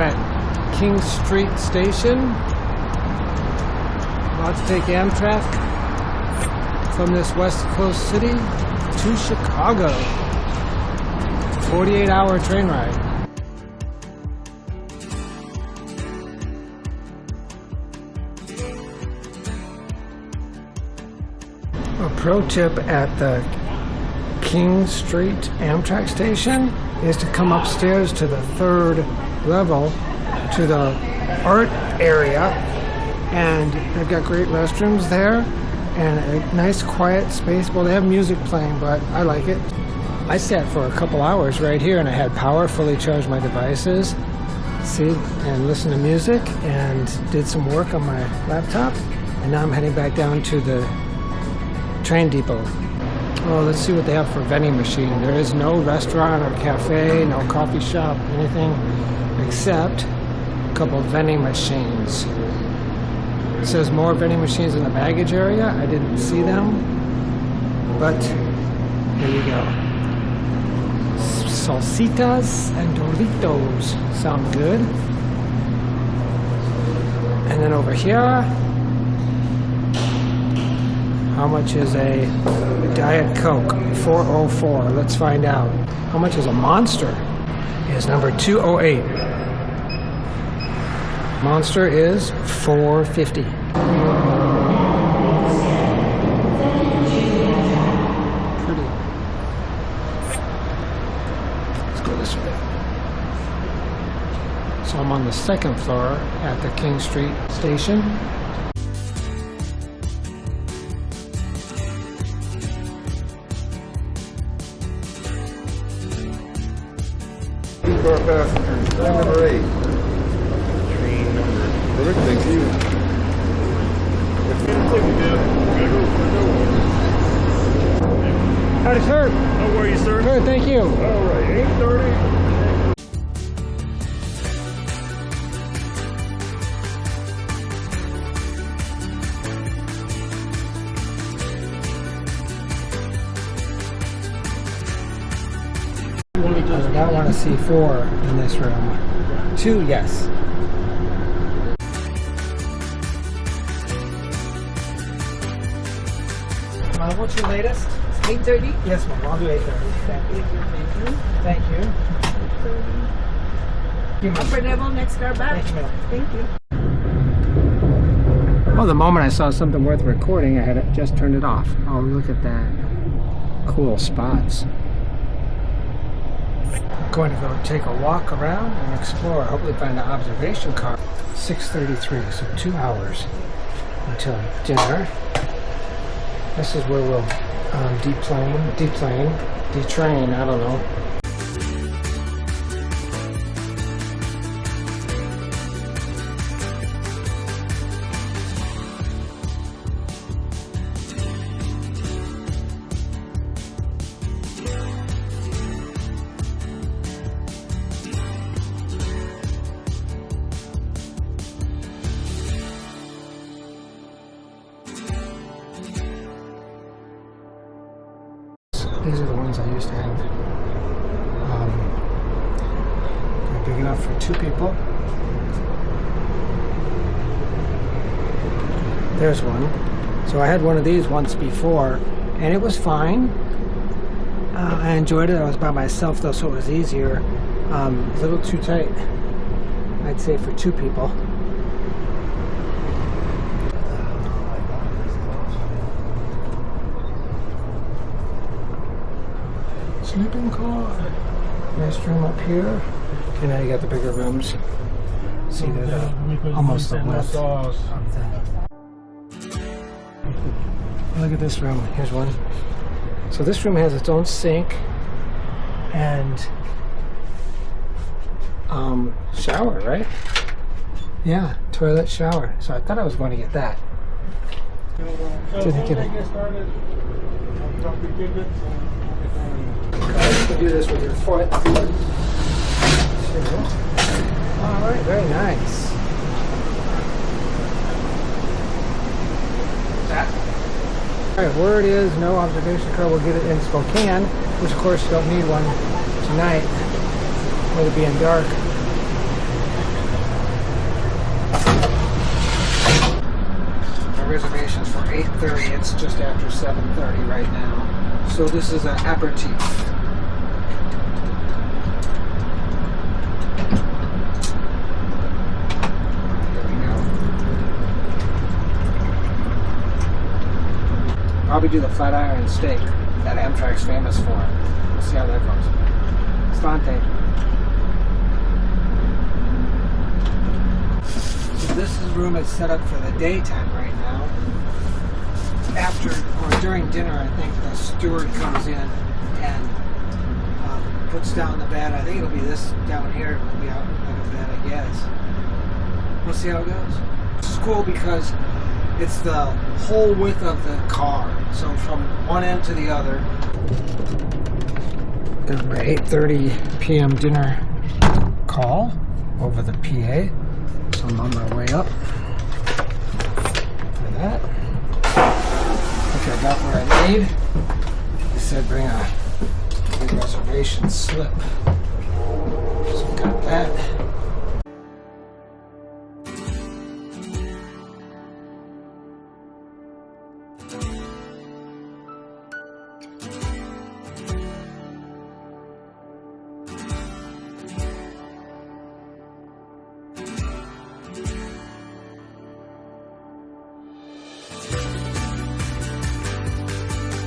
I'm at King Street Station. About to take Amtrak from this West Coast city to Chicago. 48-hour train ride. A pro tip at the King Street Amtrak station is to come upstairs to the 3rd level to the art area, and they've got great restrooms there and a nice quiet space. Well, they have music playing, but I like it. I sat for a couple hours right here and I had power, fully charged my devices, and listened to music and did some work on my laptop, and now I'm heading back down to the train depot. Oh, let's see what they have for vending machine. There is no restaurant or cafe, no coffee shop, anything except a couple of vending machines. It says more vending machines in the baggage area. I didn't see them, but here you go. Salsitas and Doritos sound good. And then over here, how much is a Diet Coke? $4.04. Let's find out. How much is a Monster? Is number 208. Monster is $4.50. Pretty. Let's go this way. So I'm on the 2nd floor at the King Street station. Car passengers, train number 8. Train number. Perfect, thank you. Howdy, sir. How are you, sir? Good, thank you. All right, 8:30. I do not want to see 4 in this room. 2, yes. What's your latest? 8:30? Yes, ma'am. I'll do 8:30. Thank you. Thank you. Upper level, next car back. Thank you, ma'am. Thank you. Well, the moment I saw something worth recording, I had just turned it off. Oh, look at that. Cool spots. Going to go take a walk around and explore. Hopefully find an observation car. 6:33, so 2 hours until dinner. This is where we'll detrain, I don't know. These are the ones I used to have. They're big enough for 2 people. There's one. So I had one of these once before, and it was fine. I enjoyed it. I was by myself though, so it was easier. A little too tight, I'd say, for 2 people. Sleeping car. Nice room up here. And now you got the bigger rooms. See, they're almost the width of that. Look at this room. Here's one. So this room has its own sink and shower, right? Yeah, toilet, shower. So I thought I was going to get that. Didn't get it. You can do this with your foot. Alright, very nice. Alright, word is no observation car will get it in Spokane, which of course you don't need one tonight with it being dark. 8:30. It's just after 7:30 right now. So this is an aperitif. There we go. Probably do the flat iron steak that Amtrak's famous for. We'll see how that goes. Stante. So this is room is set up for the daytime right now. After or during dinner, I think the steward comes in and puts down the bed. I think it'll be this down here. It will be out like a bed, I guess. We'll see how it goes. This is cool because it's the whole width of the car. So from one end to the other. Got my 8:30 p.m. dinner call over the PA. So I'm on my way up for that. I think I got what I need. They said bring a reservation slip. So we got that.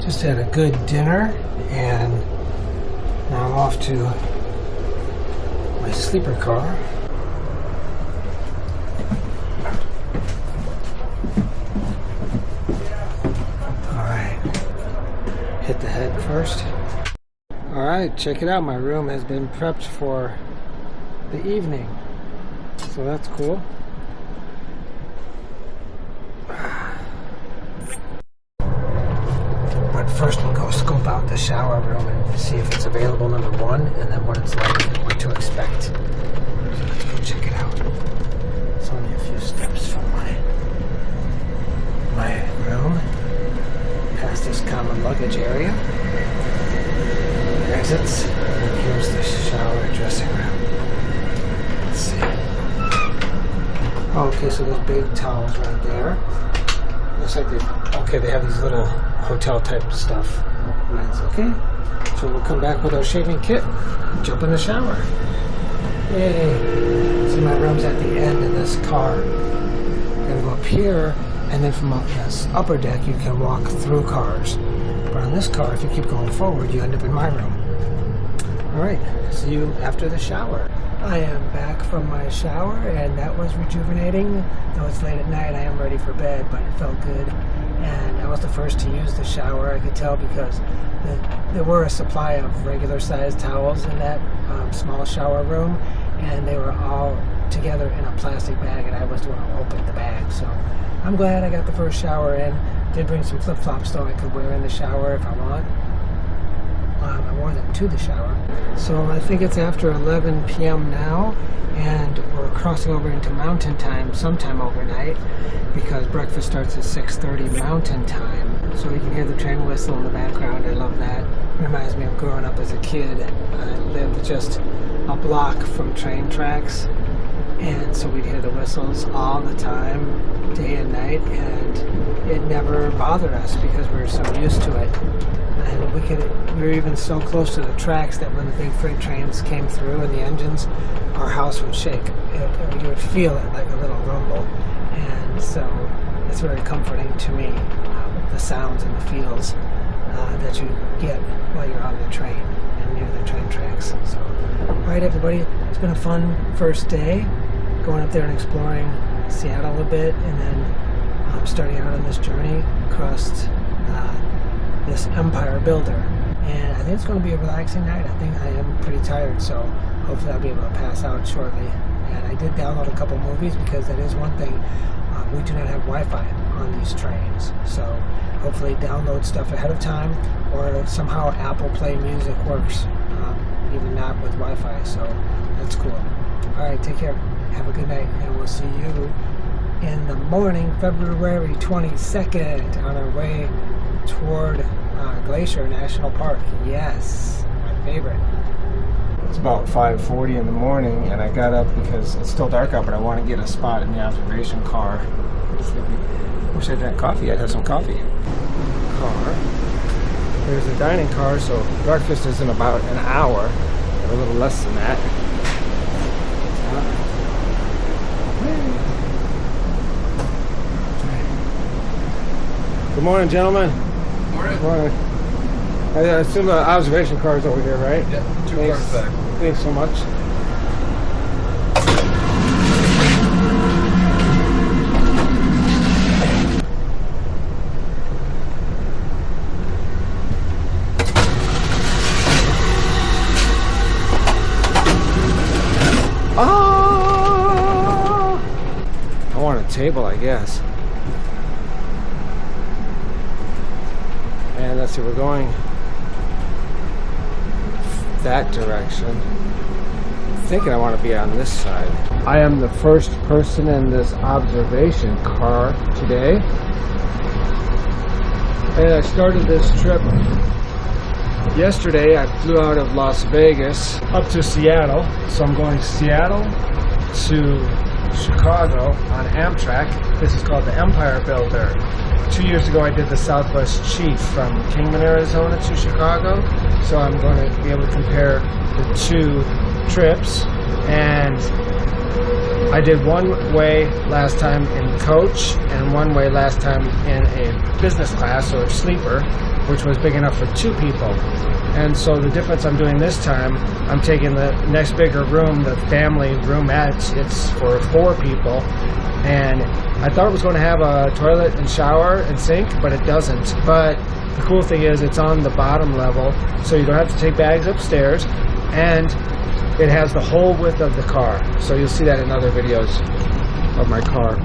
Just had a good dinner, and now I'm off to my sleeper car. Alright, hit the head first. Alright, check it out. My room has been prepped for the evening, so that's cool. But first we'll go scope out the shower room and see if it's available, number one, and then what it's like and what to expect. So let's go check it out. It's only a few steps from my room. Past this common luggage area. Exits. And here's the shower dressing room. Let's see. Oh, okay, so there's big towels right there. Looks like they have these little hotel type stuff. Nice, okay. So we'll come back with our shaving kit, jump in the shower. Yay. So my room's at the end of this car. I'm gonna go up here, and then from up this upper deck you can walk through cars. But on this car, if you keep going forward, you end up in my room. Alright, see you after the shower. I am back from my shower, and that was rejuvenating. Though it's late at night, I am ready for bed, but it felt good. And I was the first to use the shower. I could tell because there were a supply of regular sized towels in that small shower room, and they were all together in a plastic bag, and I was the one who opened the bag. So I'm glad I got the first shower in. Did bring some flip-flops though I could wear in the shower if I want. I wore them to the shower. So I think it's after 11 p.m. now, and we're crossing over into mountain time sometime overnight because breakfast starts at 6:30 mountain time. So you can hear the train whistle in the background. I love that. Reminds me of growing up as a kid. I lived just a block from train tracks, and so we'd hear the whistles all the time, day and night, and it never bothered us because we were so used to it. And we were even so close to the tracks that when the big freight trains came through and the engines, our house would shake. You would feel it like a little rumble. And so it's very comforting to me, the sounds and the feels that you get while you're on the train and near the train tracks. So, all right, everybody, it's been a fun first day going up there and exploring Seattle a bit, and then starting out on this journey across this empire builder. And I think it's going to be a relaxing night. I think I am pretty tired, so hopefully I'll be able to pass out shortly. And I did download a couple movies because that is one thing. We do not have Wi-Fi on these trains, so hopefully download stuff ahead of time, or somehow Apple Play Music works, even not with Wi-Fi, so that's cool. Alright, take care. Have a good night, and we'll see you in the morning, February 22nd, on our way toward Glacier National Park. Yes, my favorite. It's about 5:40 in the morning, and I got up because it's still dark out, but I want to get a spot in the observation car Wish I drank coffee. I'd have some coffee. Car. There's a dining car, so breakfast is in about an hour, or a little less than that. Good morning, gentlemen. Morning. Good morning. I assume the observation car is over here, right? Yeah, two cars back. Thanks so much. Oh! I want a table, I guess. And let's see, we're going that direction. I'm thinking I want to be on this side. I am the first person in this observation car today. And I started this trip yesterday. I flew out of Las Vegas up to Seattle. So I'm going Seattle to Chicago on Amtrak. This is called the Empire Builder. 2 years ago I did the Southwest Chief from Kingman, Arizona to Chicago. So I'm going to be able to compare the two trips. And I did one way last time in coach and one way last time in a business class or sleeper, which was big enough for 2 people. And so the difference I'm doing this time, I'm taking the next bigger room, the family roomette. It's for 4 people. And I thought it was going to have a toilet and shower and sink, but it doesn't. But the cool thing is it's on the bottom level, so you don't have to take bags upstairs. And it has the whole width of the car. So you'll see that in other videos of my car.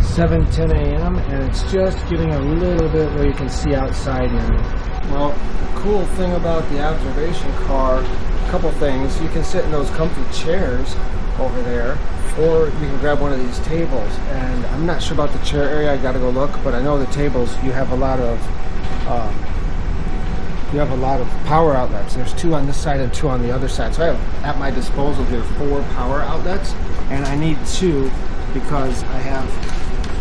7:10 a.m. and it's just getting a little bit where you can see outside now. Well, the cool thing about the observation car, a couple things. You can sit in those comfy chairs over there, or you can grab one of these tables. And I'm not sure about the chair area, I gotta go look, but I know the tables, you have a lot of power outlets. There's 2 on this side and 2 on the other side. So I have at my disposal here 4 power outlets, and I need 2 because I have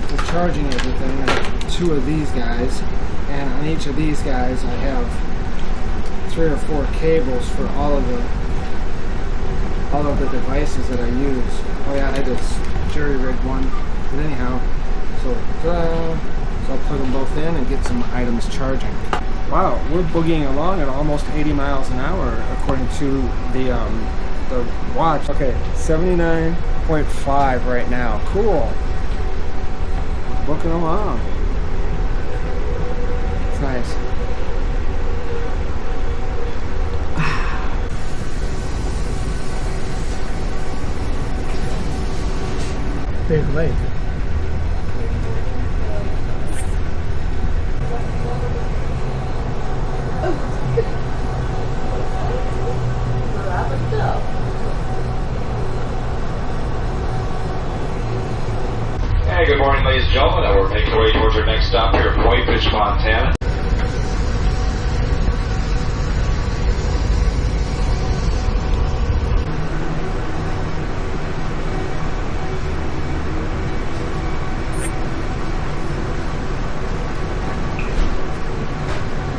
for charging everything. I have 2 of these guys, and on each of these guys I have 3 or 4 cables for all of the devices that I use. Oh yeah, I just jury-rigged one. But anyhow, so I'll plug them both in and get some items charging. Wow, we're boogieing along at almost 80 miles an hour according to the watch. Okay, 79.5 right now. Cool. Booking along. It's nice. Big lake. Hey, good morning, ladies and gentlemen. We're making our way towards our next stop here at Whitefish, Montana.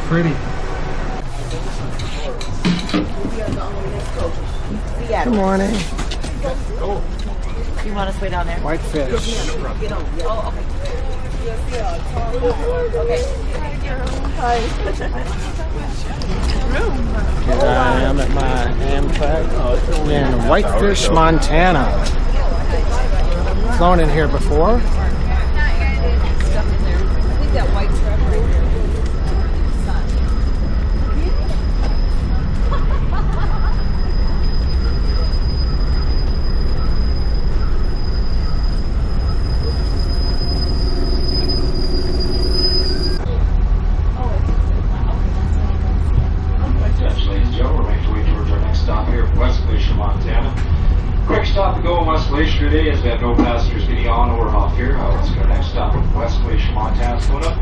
Pretty. Good morning. You want us way down there? Whitefish. Oh, okay. Okay. Here I am at my Amtrak in Whitefish, Montana. Flown in here before. Leave that white strap right there. Glacier today as we have no passengers getting on or off here. Let's go next stop at West Glacier, Montana. Coming up.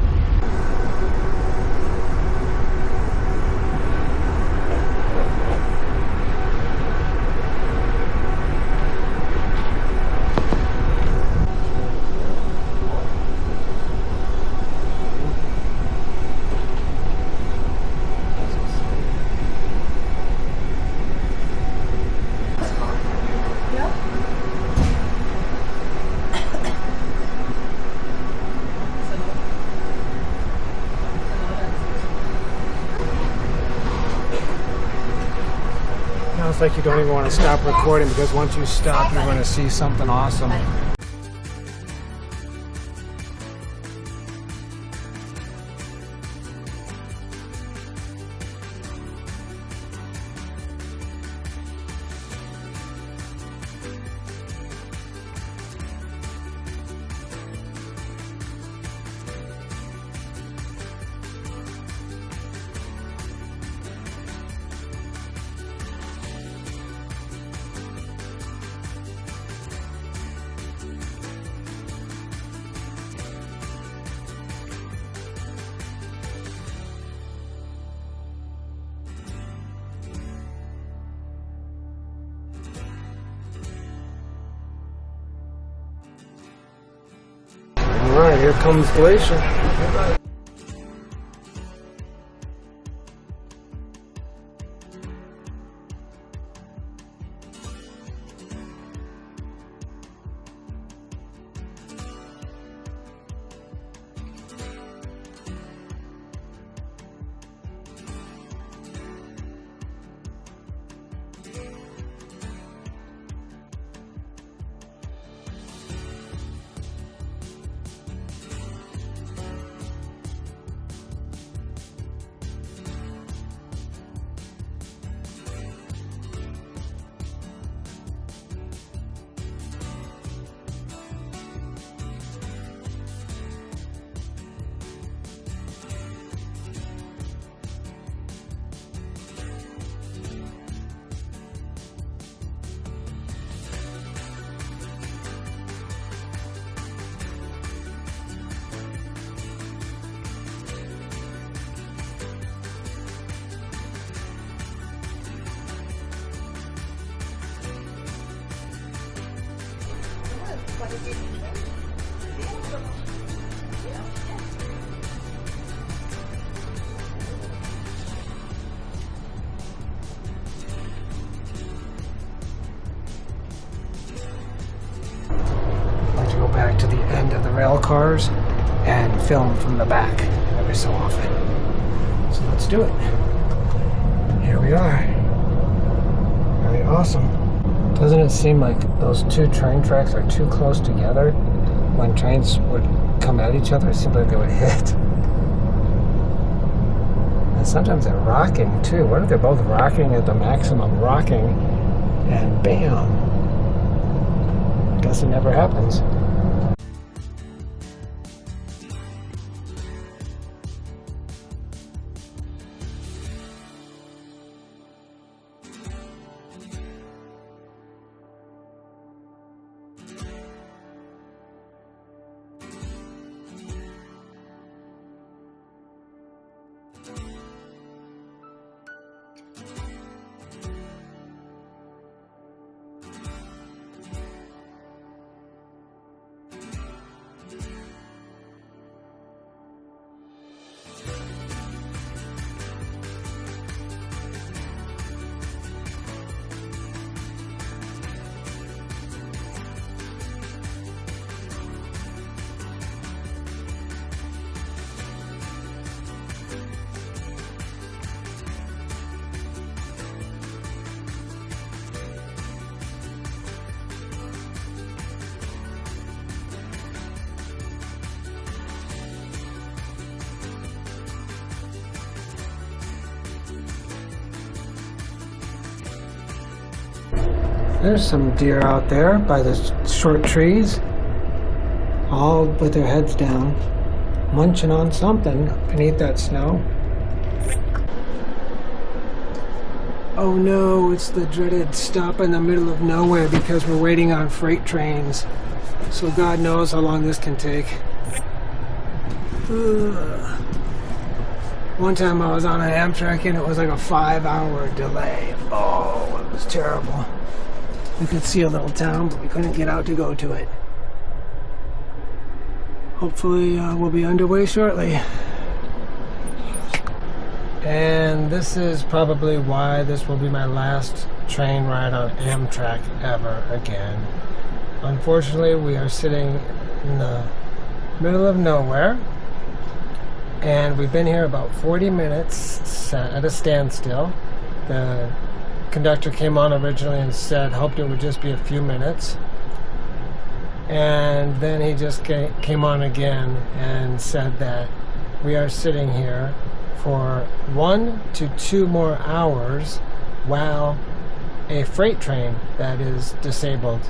almost like you don't even want to stop recording, because once you stop, you're going to see something awesome. Alright, here comes Glacier. Let's go back to the end of the rail cars and film from the back every so often. So let's do it. Here we are. Very awesome. Doesn't it seem like those two train tracks are too close together? When trains would come at each other, it seemed like they would hit. And sometimes they're rocking too. What if they're both rocking at the maximum rocking and bam? Guess it never happens. There's some deer out there by the short trees, all with their heads down, munching on something beneath that snow. Oh no, it's the dreaded stop in the middle of nowhere because we're waiting on freight trains. So God knows how long this can take. Ugh. One time I was on an Amtrak and it was like a 5-hour delay. Oh, it was terrible. We could see a little town, but we couldn't get out to go to it. Hopefully we'll be underway shortly. And this is probably why this will be my last train ride on Amtrak ever again. Unfortunately, we are sitting in the middle of nowhere. And we've been here about 40 minutes at a standstill. The conductor came on originally and said, hoped it would just be a few minutes. And then he just came on again and said that we are sitting here for 1 to 2 more hours while a freight train that is disabled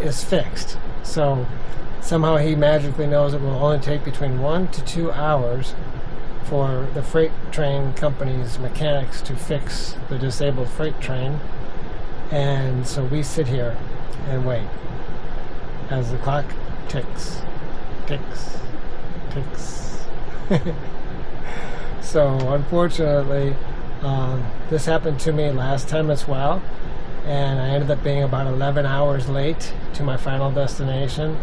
is fixed. So somehow he magically knows it will only take between 1 to 2 hours for the freight train company's mechanics to fix the disabled freight train. And so we sit here and wait as the clock ticks, ticks, ticks. So unfortunately, this happened to me last time as well, and I ended up being about 11 hours late to my final destination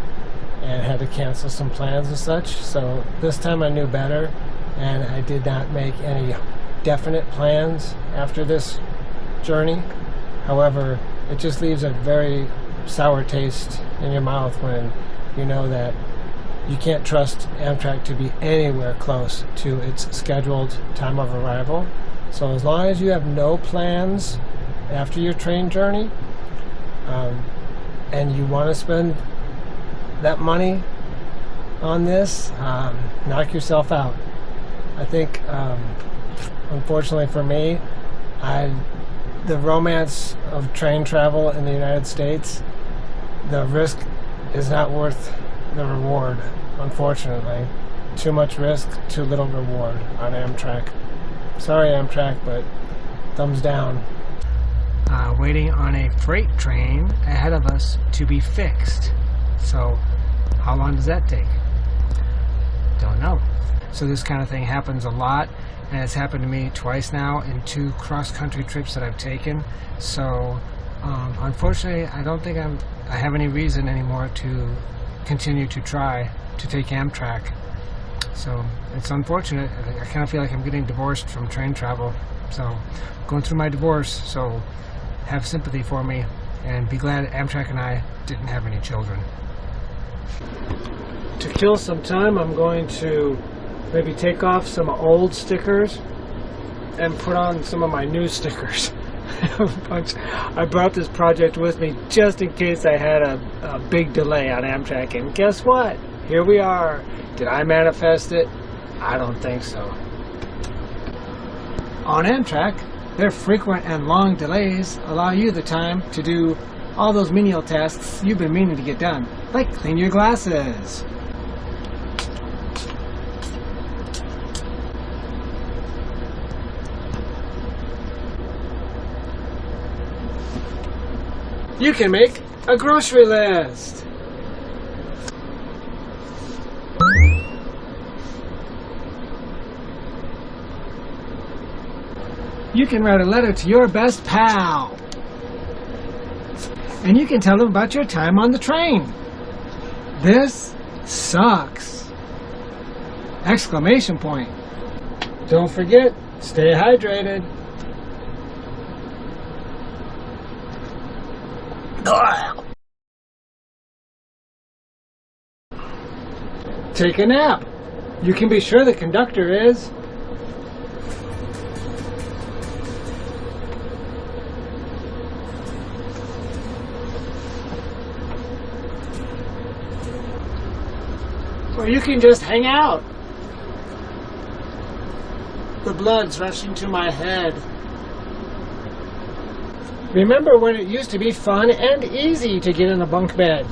and had to cancel some plans and such. So this time I knew better, and I did not make any definite plans after this journey. However, it just leaves a very sour taste in your mouth when you know that you can't trust Amtrak to be anywhere close to its scheduled time of arrival. So as long as you have no plans after your train journey, and you want to spend that money on this, knock yourself out. I think, unfortunately for me, the romance of train travel in the United States, the risk is not worth the reward, unfortunately. Too much risk, too little reward on Amtrak. Sorry, Amtrak, but thumbs down. Waiting on a freight train ahead of us to be fixed. So, how long does that take? Don't know. So this kind of thing happens a lot, and it's happened to me twice now in 2 cross-country trips that I've taken. So, unfortunately, I don't think I have any reason anymore to continue to try to take Amtrak. So it's unfortunate. I kind of feel like I'm getting divorced from train travel. So going through my divorce, so have sympathy for me and be glad Amtrak and I didn't have any children. To kill some time, I'm going to maybe take off some old stickers and put on some of my new stickers. I brought this project with me just in case I had a big delay on Amtrak, and guess what? Here we are. Did I manifest it? I don't think so. On Amtrak, their frequent and long delays allow you the time to do all those menial tasks you've been meaning to get done, like clean your glasses. You can make a grocery list. You can write a letter to your best pal. And you can tell them about your time on the train. This sucks! Exclamation point. Don't forget, stay hydrated. Take a nap. You can be sure the conductor is. Or you can just hang out. The blood's rushing to my head. Remember when it used to be fun and easy to get in a bunk bed?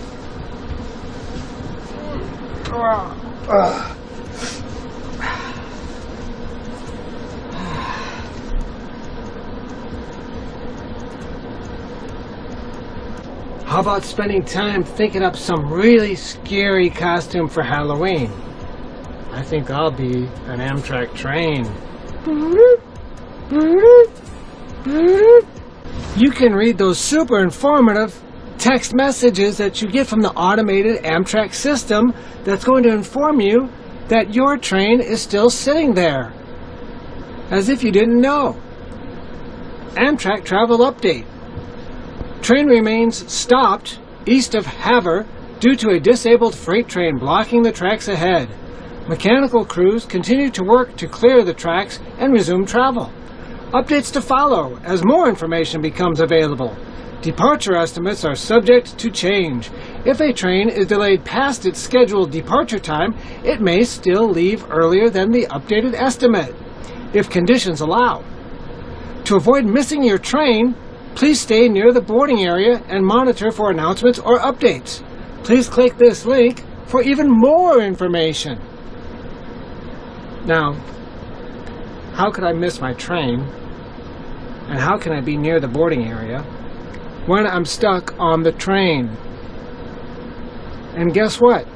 How about spending time thinking up some really scary costume for Halloween? I think I'll be an Amtrak train. You can read those super informative text messages that you get from the automated Amtrak system that's going to inform you that your train is still sitting there, as if you didn't know. Amtrak travel update. Train remains stopped east of Havre due to a disabled freight train blocking the tracks ahead. Mechanical crews continue to work to clear the tracks and resume travel. Updates to follow as more information becomes available. Departure estimates are subject to change. If a train is delayed past its scheduled departure time, it may still leave earlier than the updated estimate, if conditions allow. To avoid missing your train, please stay near the boarding area and monitor for announcements or updates. Please click this link for even more information. Now, how could I miss my train? And how can I be near the boarding area when I'm stuck on the train? And guess what?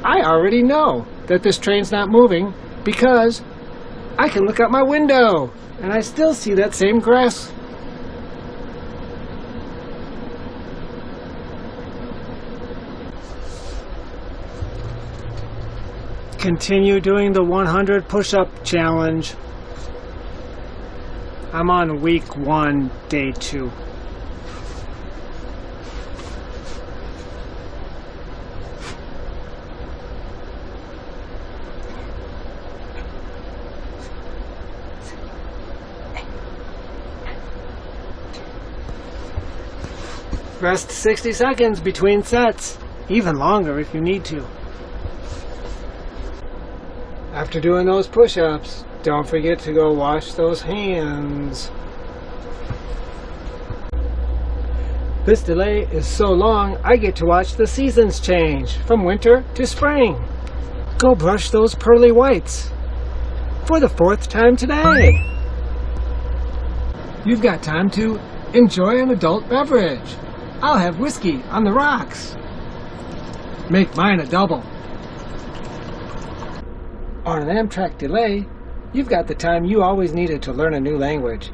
I already know that this train's not moving because I can look out my window and I still see that same grass. Continue doing the 100 push-up challenge. I'm on week 1, day 2. Rest 60 seconds between sets, even longer if you need to. After doing those push-ups, don't forget to go wash those hands. This delay is so long, I get to watch the seasons change from winter to spring. Go brush those pearly whites for the 4th time today. You've got time to enjoy an adult beverage. I'll have whiskey on the rocks. Make mine a double. On an Amtrak delay, you've got the time you always needed to learn a new language.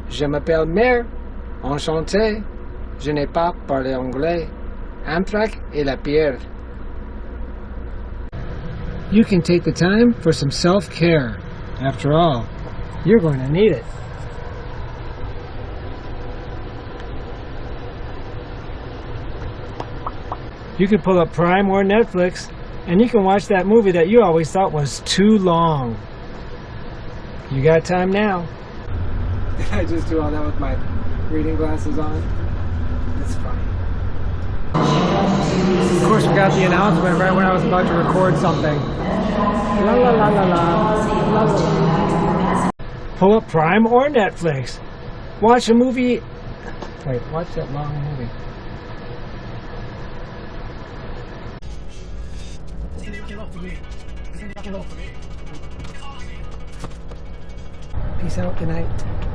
Je m'appelle Mère, enchanté, je n'ai pas parlé anglais, Amtrak et la pierre. You can take the time for some self-care. After all, you're going to need it. You can pull up Prime or Netflix, and you can watch that movie that you always thought was too long. You got time now. Did I just do all that with my reading glasses on? It's funny. Of course, we got the announcement right when I was about to record something. La la la la la. La, la. Pull up Prime or Netflix. Watch a movie. Wait, watch that long movie. Peace out, good night.